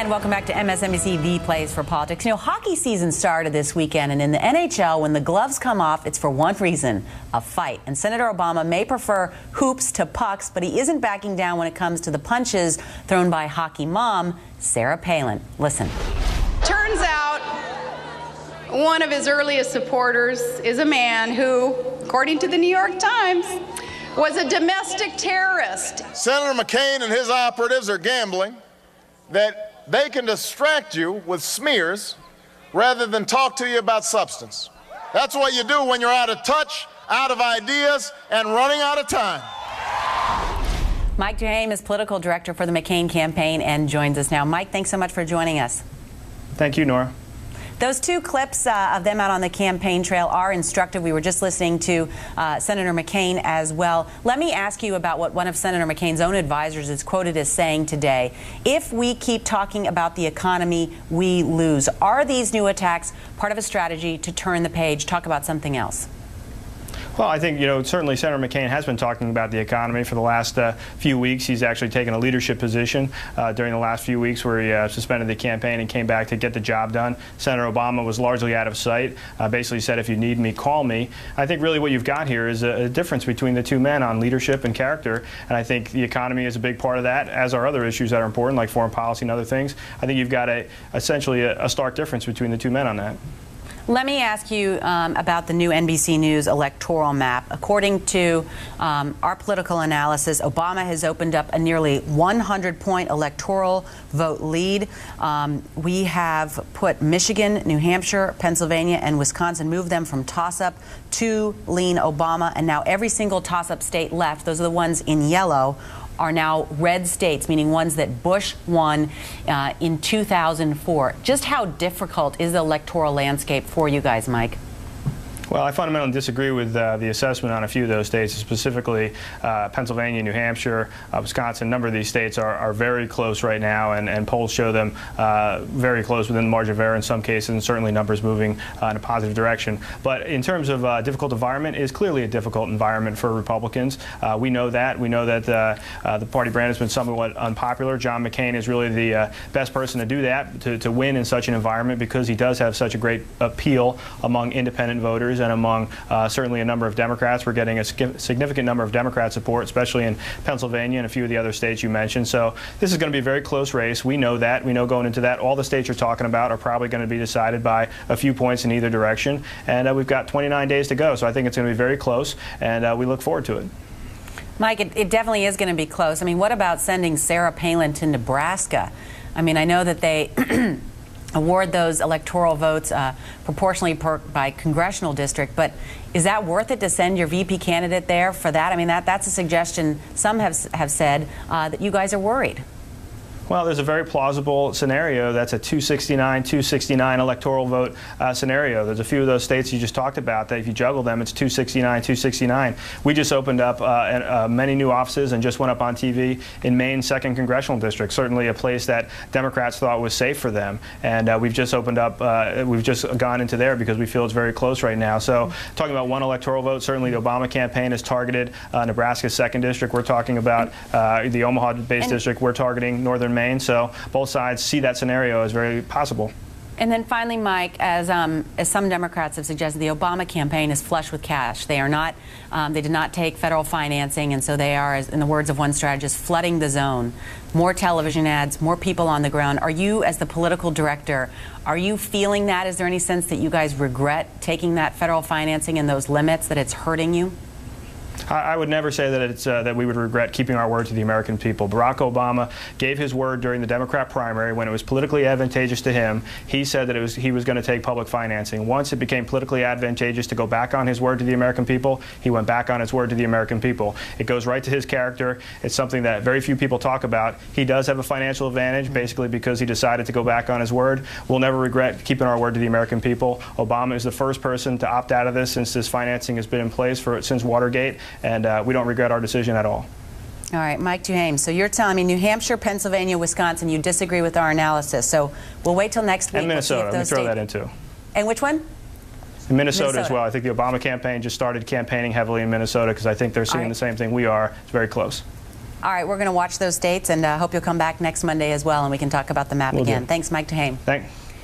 And welcome back to MSNBC, the place for politics. You know, hockey season started this weekend, and in the NHL, when the gloves come off, it's for one reason, a fight. And Senator Obama may prefer hoops to pucks, but he isn't backing down when it comes to the punches thrown by hockey mom, Sarah Palin. Listen. Turns out one of his earliest supporters is a man who, according to the New York Times, was a domestic terrorist. Senator McCain and his operatives are gambling that they can distract you with smears rather than talk to you about substance. That's what you do when you're out of touch, out of ideas, and running out of time. Mike Duhaime is political director for the McCain campaign and joins us now. Mike, thanks so much for joining us. Thank you, Nora. Those two clips of them out on the campaign trail are instructive. We were just listening to Senator McCain as well. Let me ask you about what one of Senator McCain's own advisors is quoted as saying today. If we keep talking about the economy, we lose. Are these new attacks part of a strategy to turn the page, talk about something else? Well, I think, certainly Senator McCain has been talking about the economy for the last few weeks. He's actually taken a leadership position during the last few weeks where he suspended the campaign and came back to get the job done. Senator Obama was largely out of sight, basically said, if you need me, call me. I think really what you've got here is a difference between the two men on leadership and character, and I think the economy is a big part of that, as are other issues that are important, like foreign policy and other things. I think you've got essentially a stark difference between the two men on that. Let me ask you about the new NBC News electoral map. According to our political analysis, Obama has opened up a nearly 100-point electoral vote lead. We have put Michigan, New Hampshire, Pennsylvania, and Wisconsin, moved them from toss-up to lean Obama, and now every single toss-up state left, those are the ones in yellow, are now red states, meaning ones that Bush won in 2004. Just how difficult is the electoral landscape for you guys, Mike? Well, I fundamentally disagree with the assessment on a few of those states, specifically Pennsylvania, New Hampshire, Wisconsin. A number of these states are very close right now, and polls show them very close within the margin of error in some cases, and certainly numbers moving in a positive direction. But in terms of difficult environment, it is clearly a difficult environment for Republicans. We know that. We know that the party brand has been somewhat unpopular. John McCain is really the best person to do that, to win in such an environment, because he does have such a great appeal among independent voters and among certainly a number of Democrats. We're getting a significant number of Democrat support, especially in Pennsylvania and a few of the other states you mentioned. So this is going to be a very close race. We know that. We know going into that all the states you're talking about are probably going to be decided by a few points in either direction. And we've got 29 days to go. So I think it's going to be very close, and we look forward to it. Mike, it definitely is going to be close. I mean, what about sending Sarah Palin to Nebraska? I mean, I know that they award those electoral votes proportionally by congressional district, but is that worth it to send your VP candidate there for that? I mean, that's a suggestion. Some have said that you guys are worried. Well, there's a very plausible scenario that's a 269 electoral vote scenario. There's a few of those states you just talked about that if you juggle them, it's 269. We just opened up many new offices and just went up on TV in Maine's 2nd Congressional District, certainly a place that Democrats thought was safe for them. And we've just opened up, we've just gone into there because we feel it's very close right now. So talking about one electoral vote, certainly the Obama campaign has targeted Nebraska's 2nd District. We're talking about the Omaha-based district. We're targeting Northern Maine, so both sides see that scenario as very possible. And then finally, Mike, as some Democrats have suggested, the Obama campaign is flush with cash. They are not, they did not take federal financing, and so they are, in the words of one strategist, flooding the zone. More television ads, more people on the ground. Are you, as the political director, are you feeling that? Is there any sense that you guys regret taking that federal financing and those limits, that it's hurting you? I would never say that it's that we would regret keeping our word to the American people. Barack Obama gave his word during the Democrat primary when it was politically advantageous to him. He said that he was going to take public financing. Once it became politically advantageous to go back on his word to the American people, he went back on his word to the American people. It goes right to his character. It's something that very few people talk about. He does have a financial advantage, basically because he decided to go back on his word. We'll never regret keeping our word to the American people. Obama is the first person to opt out of this since this financing has been in place since Watergate. And we don't regret our decision at all. All right, Mike Duhaime, so you're telling me New Hampshire, Pennsylvania, Wisconsin, you disagree with our analysis. So we'll wait till next week. And Minnesota, let me throw that in too. And which one? In Minnesota as well. I think the Obama campaign just started campaigning heavily in Minnesota because I think they're seeing the same thing we are. It's very close. All right, we're going to watch those states, and hope you'll come back next Monday as well, and we can talk about the map again. Thanks, Mike Duhaime. Thanks.